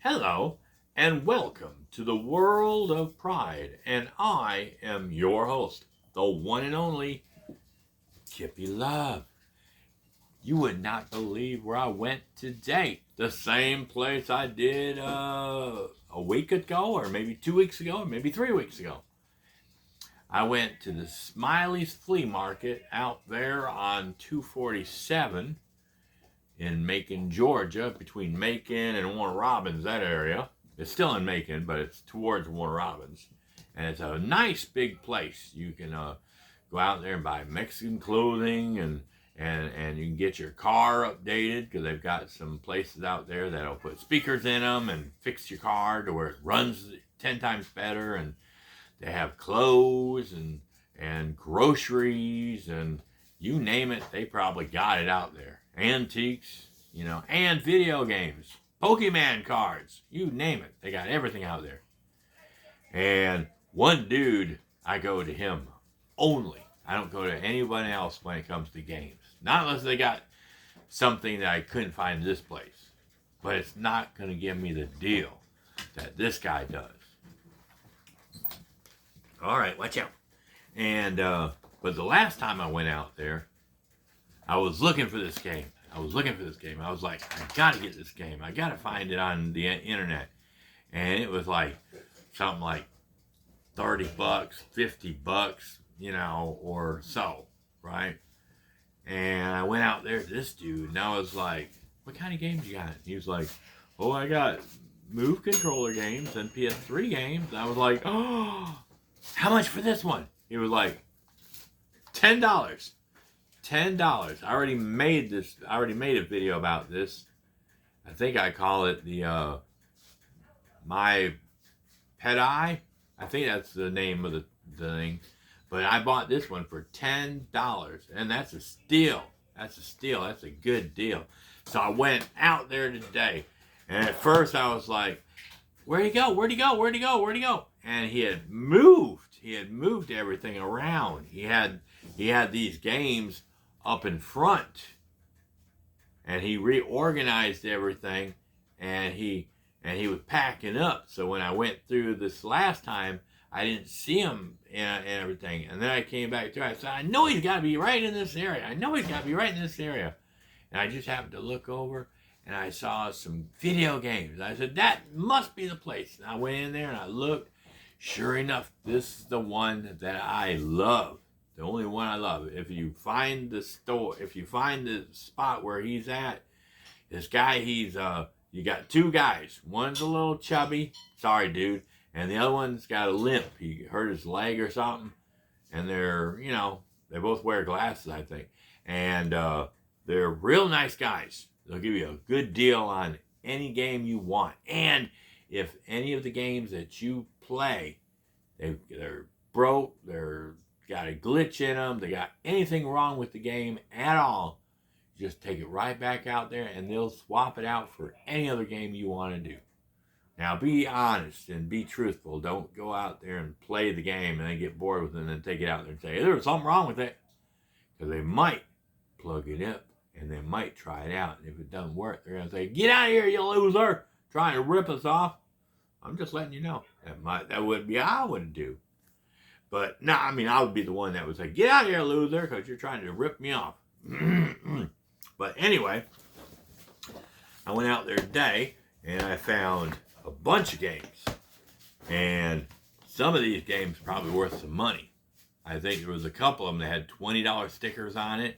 Hello, and welcome to the world of pride. And I am your host, the one and only Kippy Love. You would not believe where I went today. The same place I did a week ago, or maybe 2 weeks ago, or maybe 3 weeks ago. I went to the Smiley's Flea Market out there on 247 in Macon, Georgia, between Macon and Warner Robins, that area. It's still in Macon, but it's towards Warner Robins. And it's a nice big place. You can go out there and buy Mexican clothing, and you can get your car updated because they've got some places out there that'll put speakers in them and fix your car to where it runs 10 times better. And they have clothes and groceries and you name it, they probably got it out there. Antiques, and video games, Pokemon cards, you name it. They got everything out there. And one dude, I go to him only. I don't go to anyone else when it comes to games. Not unless they got something that I couldn't find in this place. But it's not going to give me the deal that this guy does. All right, watch out. And, but the last time I went out there, I was looking for this game. I was like, I gotta get this game. I gotta find it on the internet. And it was like something like $30, $50, or so, right? And I went out there to this dude, and I was like, what kind of games you got? He was like, oh, I got Move controller games and PS3 games. And I was like, oh, how much for this one? He was like, $10. $10. I already made a video about this. I think I call it the My Pet Eye. I think that's the name of the thing. But I bought this one for $10, and that's a steal. That's a good deal. So I went out there today, and at first I was like, where'd he go? And he had moved everything around. He had these games up in front, and he reorganized everything, and he was packing up. So when I went through this last time, I didn't see him and everything. And then I came back to it. I said, I know he's got to be right in this area. And I just happened to look over, and I saw some video games. I said, that must be the place. And I went in there and I looked. Sure enough, this is the one that I love. The only one I love. If you find the spot where he's at, this guy, you got two guys. One's a little chubby, sorry dude, and the other one's got a limp. He hurt his leg or something, and they both wear glasses, I think, and they're real nice guys. They'll give you a good deal on any game you want, and if any of the games that you play, they're broke, they're got a glitch in them, they got anything wrong with the game at all, just take it right back out there and they'll swap it out for any other game you want to do. Now be honest and be truthful. Don't go out there and play the game and then get bored with it and then take it out there and say, hey, there's something wrong with it. Because they might plug it up and they might try it out. And if it doesn't work, they're going to say, get out of here, you loser, trying to rip us off. I'm just letting you know. That would be I would do. But no, I would be the one that would say, get out of here, loser, because you're trying to rip me off. But anyway, I went out there today, and I found a bunch of games. And some of these games are probably worth some money. I think there was a couple of them that had $20 stickers on it.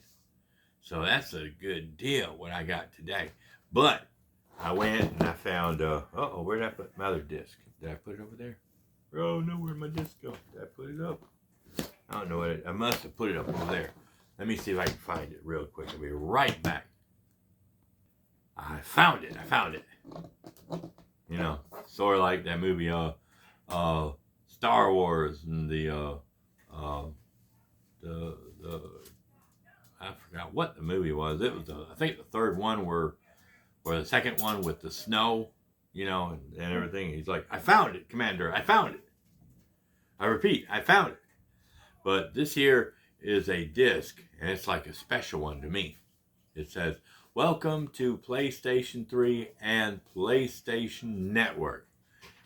So that's a good deal, what I got today. But I went and I found, where did I put my other disc? Did I put it over there? Oh, no, where'd my disc go? Did I put it up? I don't know I must have put it up over there. Let me see if I can find it real quick. I'll be right back. I found it. Sort of like that movie, Star Wars and the I forgot what the movie was. It was, I think the third one or the second one with the snow, and everything. He's like, I found it, Commander. I found it. I repeat, I found it. But this here is a disc, and it's like a special one to me. It says, Welcome to PlayStation 3 and PlayStation Network.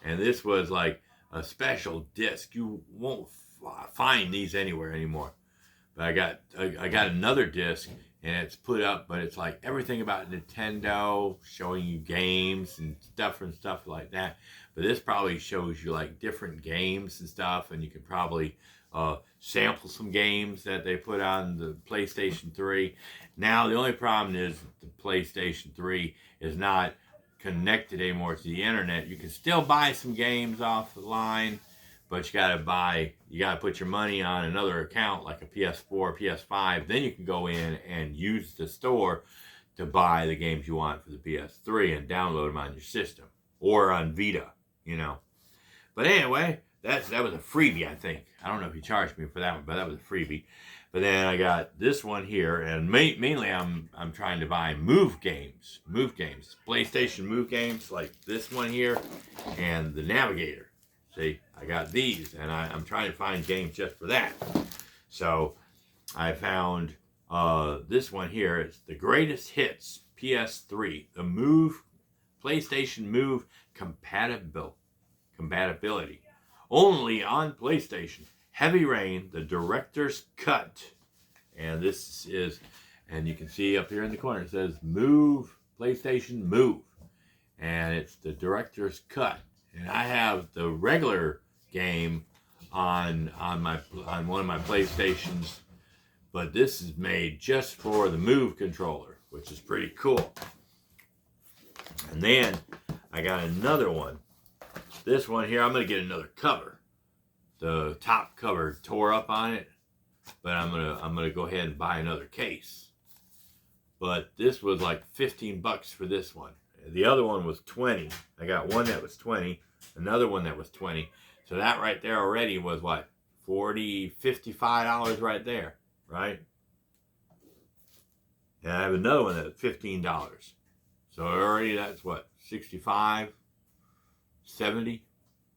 And this was like a special disc. You won't find these anywhere anymore. But I got another disc, and it's put up, but it's like everything about Nintendo, showing you games and stuff like that. But this probably shows you like different games and stuff, and you can probably sample some games that they put on the PlayStation 3. Now, the only problem is the PlayStation 3 is not connected anymore to the internet. You can still buy some games offline, but you gotta put your money on another account like a PS4, PS5. Then you can go in and use the store to buy the games you want for the PS3 and download them on your system or on Vita, you know. But anyway, that was a freebie, I think. I don't know if he charged me for that one, but that was a freebie. But then I got this one here, and mainly I'm trying to buy Move games, PlayStation Move games like this one here, and the Navigator. See, I got these, and I'm trying to find games just for that. So I found this one here. It's the Greatest Hits PS3, the Move, PlayStation Move compatibility. Only on PlayStation. Heavy Rain, the Director's Cut. And this is, and you can see up here in the corner, it says Move, PlayStation Move. And it's the Director's Cut. And I have the regular game on one of my PlayStations, but this is made just for the Move controller, which is pretty cool. And then I got another one. This one here, I'm gonna get another cover. The top cover tore up on it, but I'm gonna go ahead and buy another case. But this was like 15 bucks for this one. The other one was 20. I got one that was 20, another one that was 20. So that right there already was what? $40, $55 right there, right? And I have another one that's $15. So already that's what? 65, 70,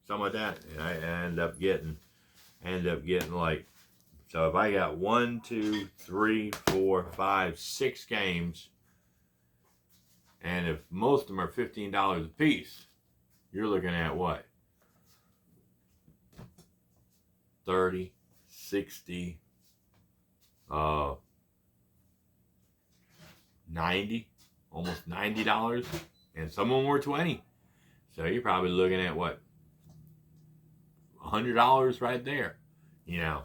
something like that. And I end up getting like, so if I got 1, 2, 3, 4, 5, 6 games, and if most of them are $15 a piece, you're looking at what? 30, 60, 90, almost $90, and some of them were 20. So you're probably looking at what? $100 right there, you know.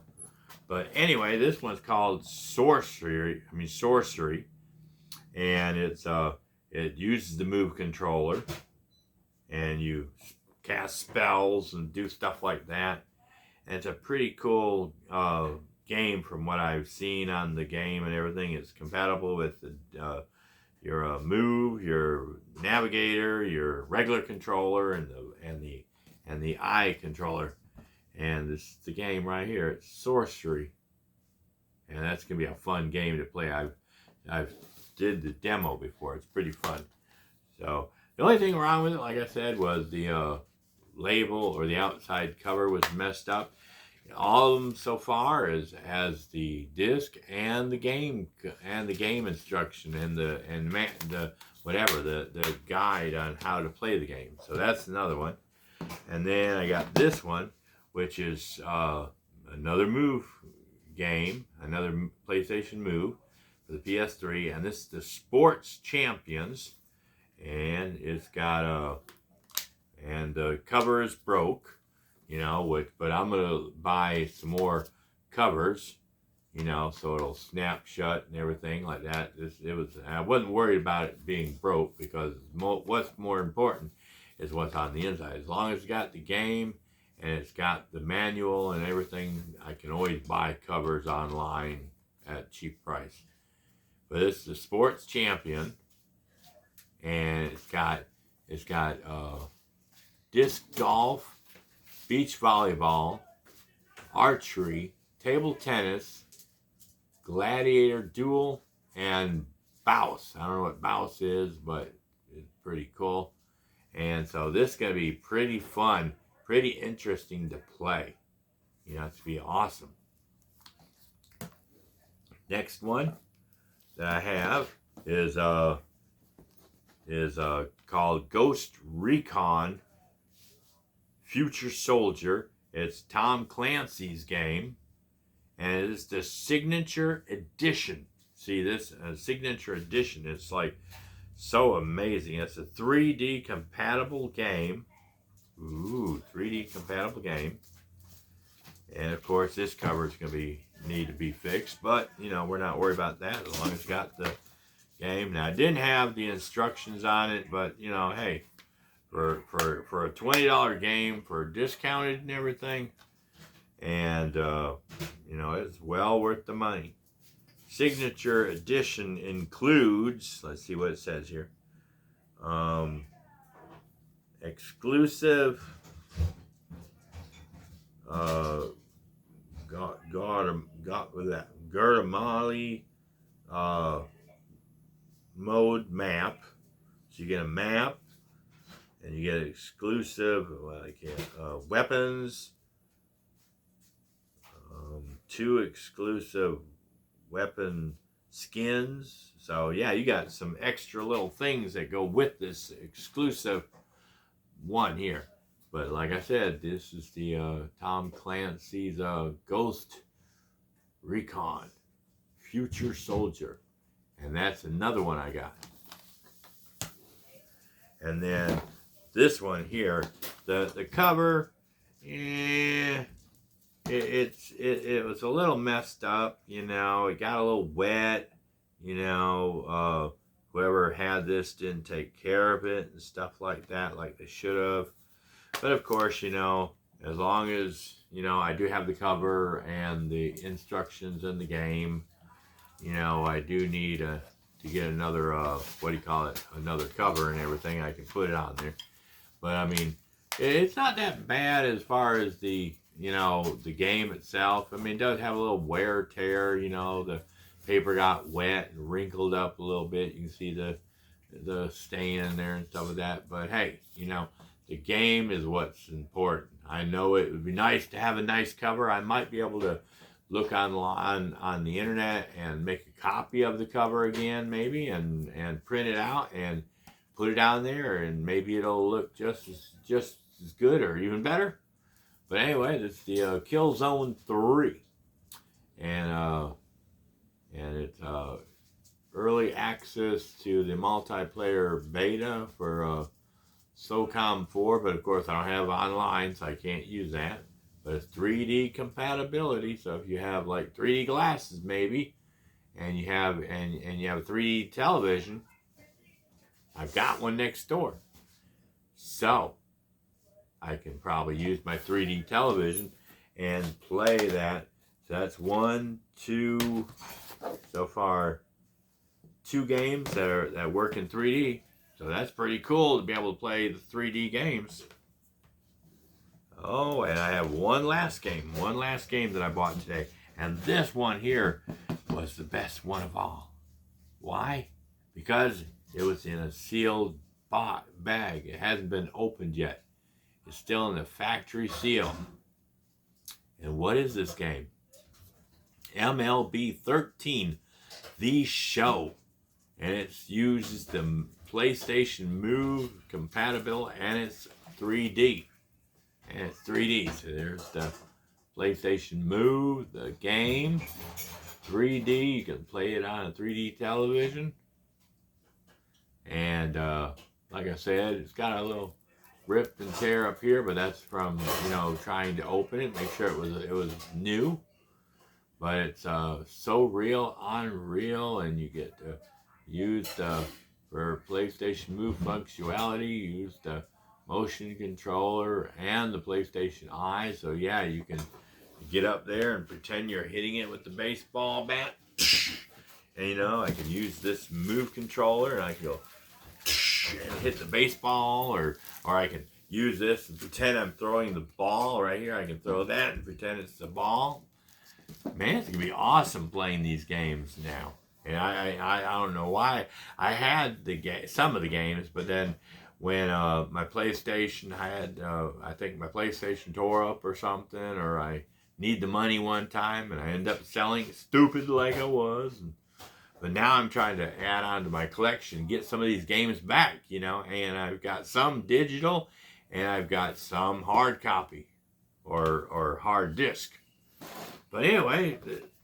But anyway, this one's called Sorcery, and it uses the Move controller, and you cast spells and do stuff like that. And it's a pretty cool game from what I've seen on the game and everything. It's compatible with your Move, your Navigator, your regular controller, and the eye controller. And this is the game right here. It's Sorcery, and that's gonna be a fun game to play. I've did the demo before. It's pretty fun. So the only thing wrong with it, like I said, was the label or the outside cover was messed up. All of them so far has the disc and the game instruction and the guide on how to play the game. So that's another one. And then I got this one, which is another Move game, another PlayStation Move for the PS3, and this is the Sports Champions, and it's got and the cover is broke, you know, but I'm gonna buy some more covers, you know, so it'll snap shut and everything like that. I wasn't worried about it being broke because what's more important is what's on the inside. As long as it's got the game and it's got the manual and everything, I can always buy covers online at a cheap price. But it's the Sports Champion, and it's got disc golf, beach volleyball, archery, table tennis, gladiator duel, and bouse. I don't know what bouse is, but it's pretty cool. And so this is going to be pretty fun, pretty interesting to play. You know, it's going to be awesome. Next one that I have is called Ghost Recon Future Soldier. It's Tom Clancy's game, and it is the signature edition. See this signature edition? It's like so amazing. It's a 3D compatible game. Ooh, 3D compatible game. And of course, this cover is going to need to be fixed, but you know, we're not worried about that as long as it's got the game. Now, I didn't have the instructions on it, but you know, hey, for a $20 game, for discounted and everything, and you know, it's well worth the money. Signature edition includes, let's see what it says here, exclusive Guatemala mode map. So you get a map, and you get exclusive weapons, 2 exclusive weapon skins. So yeah, you got some extra little things that go with this exclusive one here. But like I said, this is the Tom Clancy's Ghost Recon Future Soldier. And that's another one I got. And then this one here, the cover, it was a little messed up, you know. It got a little wet, you know. Whoever had this didn't take care of it and stuff like that, like they should have. But of course, you know, as long as, you know, I do have the cover and the instructions in the game, you know, I do need to get another, another cover and everything. I can put it on there. But I mean, it's not that bad as far as the, you know, the game itself. I mean, it does have a little wear tear, you know, the paper got wet and wrinkled up a little bit. You can see the stain in there and stuff like that. But hey, you know, the game is what's important. I know it would be nice to have a nice cover. I might be able to look on the internet and make a copy of the cover again, maybe, and print it out and put it on there, and maybe it'll look just as good or even better. But anyway, it's the Killzone 3, and it's early access to the multiplayer beta for SOCOM 4, but of course I don't have online, so I can't use that. But it's 3D compatibility, so if you have like 3D glasses maybe, and you have a 3D television, I've got one next door. So I can probably use my 3D television and play that. So that's 1, 2, so far 2 games that work in 3D. So that's pretty cool to be able to play the 3D games. Oh, and I have one last game that I bought today. And this one here was the best one of all. Why? Because it was in a sealed bag. It hasn't been opened yet. It's still in the factory seal. And what is this game? MLB 13, The Show. And it uses the PlayStation Move compatible, and it's 3D. And it's 3D. So there's the PlayStation Move, the game, 3D. You can play it on a 3D television. And like I said, it's got a little rip and tear up here, but that's from, you know, trying to open it, make sure it was new. But it's so real, unreal, and you get to use for PlayStation Move functionality, use the motion controller and the PlayStation Eye. So yeah, you can get up there and pretend you're hitting it with the baseball bat. And you know, I can use this Move controller and I can go and hit the baseball, or I can use this and pretend I'm throwing the ball right here. I can throw that and pretend it's the ball. Man, it's gonna be awesome playing these games now. And I don't know why. I had some of the games, but then when my PlayStation I think my PlayStation tore up or something, or I need the money one time and I end up selling it, stupid like I was, and But now I'm trying to add on to my collection, get some of these games back, you know, and I've got some digital and I've got some hard copy or hard disk. But anyway,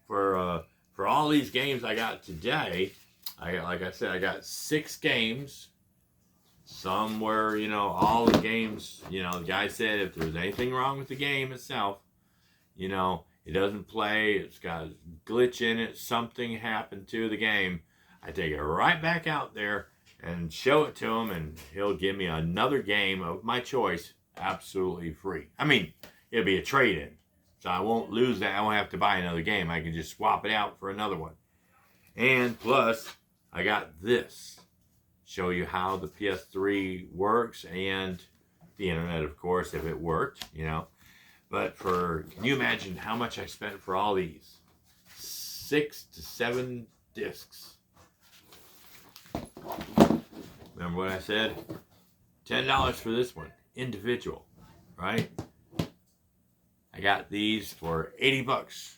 for all these games I got today, like I said, I got 6 games. Some were, you know, all the games, you know, the guy said if there's anything wrong with the game itself, you know, it doesn't play, it's got a glitch in it, something happened to the game, I take it right back out there and show it to him, and he'll give me another game of my choice absolutely free. I mean, it'll be a trade-in, so I won't lose that. I won't have to buy another game. I can just swap it out for another one. And plus, I got this. Show you how the PS3 works, and the internet, of course, if it worked, you know. But can you imagine how much I spent for all these? 6 to 7 discs. Remember what I said? $10 for this one, individual, right? I got these for $80,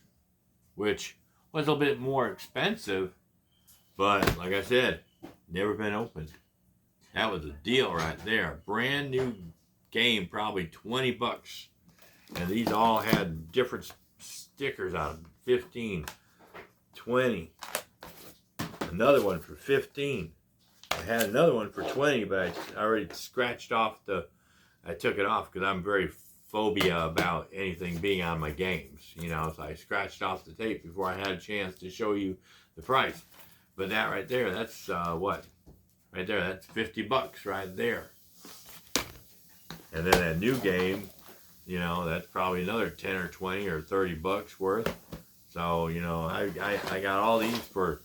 which was a little bit more expensive, but like I said, never been opened. That was a deal right there. Brand new game, probably $20. And these all had different stickers on them. 15, 20. Another one for 15. I had another one for 20, but I already scratched off I took it off because I'm very phobia about anything being on my games. You know, so I scratched off the tape before I had a chance to show you the price. But that right there, that's what? Right there, that's $50 right there. And then that new game, you know, that's probably another 10 or 20 or $30 worth. So, you know, I got all these for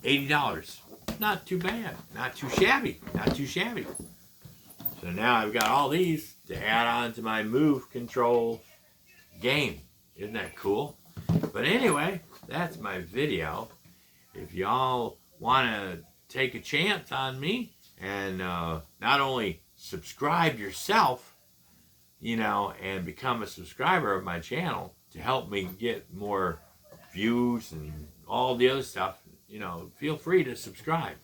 $80. Not too bad. Not too shabby. Not too shabby. So now I've got all these to add on to my Move Control game. Isn't that cool? But anyway, that's my video. If y'all want to take a chance on me and not only subscribe yourself, you know, and become a subscriber of my channel to help me get more views and all the other stuff, you know, feel free to subscribe.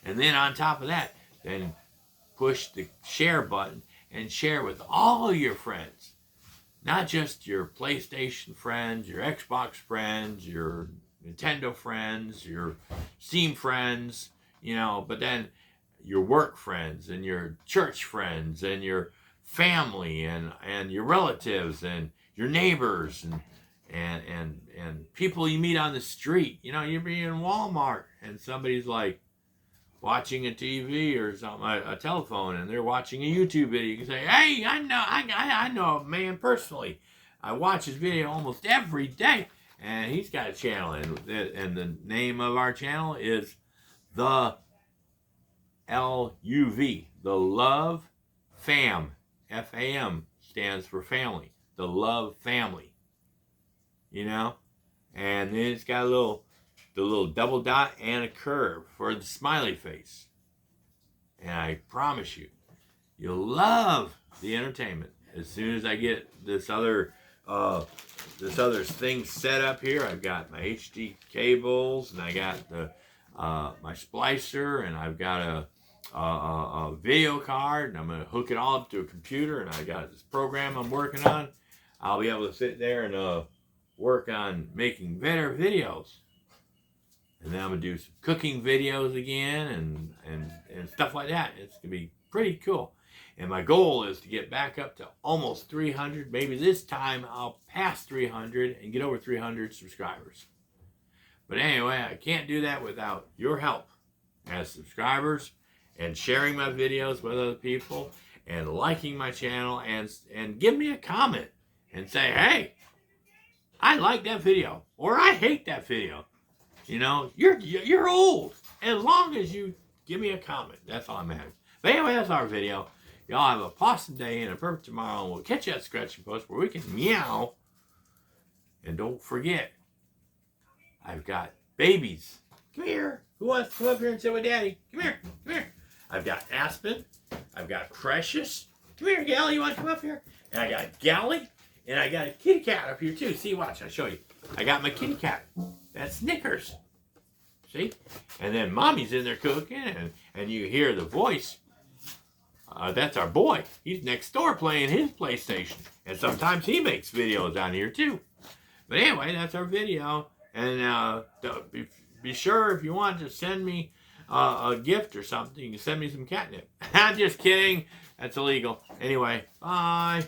And then on top of that, then push the share button and share with all your friends. Not just your PlayStation friends, your Xbox friends, your Nintendo friends, your Steam friends, you know, but then your work friends and your church friends and your family and your relatives and your neighbors and people you meet on the street. You know, you're being in Walmart and somebody's like watching a TV or something, a telephone, and they're watching a YouTube video. You can say, hey, I know a man personally. I watch his video almost every day, and he's got a channel, and the name of our channel is the LUV, the Love Fam. FAM stands for family. The Love Family. You know? And then it's got the little double dot and a curve for the smiley face. And I promise you, you'll love the entertainment. As soon as I get this other thing set up here, I've got my HD cables, and I got my splicer, and I've got a video card, and I'm going to hook it all up to a computer, and I got this program I'm working on. I'll be able to sit there and work on making better videos. And then I'm going to do some cooking videos again and stuff like that. It's going to be pretty cool. And my goal is to get back up to almost 300. Maybe this time I'll pass 300 and get over 300 subscribers. But anyway, I can't do that without your help as subscribers, and sharing my videos with other people, and liking my channel, and give me a comment and say, hey, I like that video, or I hate that video. You know, you're old. As long as you give me a comment, that's all I'm having. But anyway, that's our video. Y'all have a awesome day and a perfect tomorrow, and we'll catch you at Scratching Post where we can meow. And don't forget, I've got babies. Come here. Who wants to come up here and sit with Daddy? Come here. Come here. I've got Aspen. I've got Precious. Come here, Gally. You want to come up here? And I got Gally. And I got a kitty cat up here, too. See, watch. I'll show you. I got my kitty cat. That's Snickers. See? And then Mommy's in there cooking, and you hear the voice. That's our boy. He's next door playing his PlayStation. And sometimes he makes videos on here too. But anyway, that's our video. And be sure if you want to send me a gift or something, you can send me some catnip. I'm just kidding. That's illegal. Anyway, bye.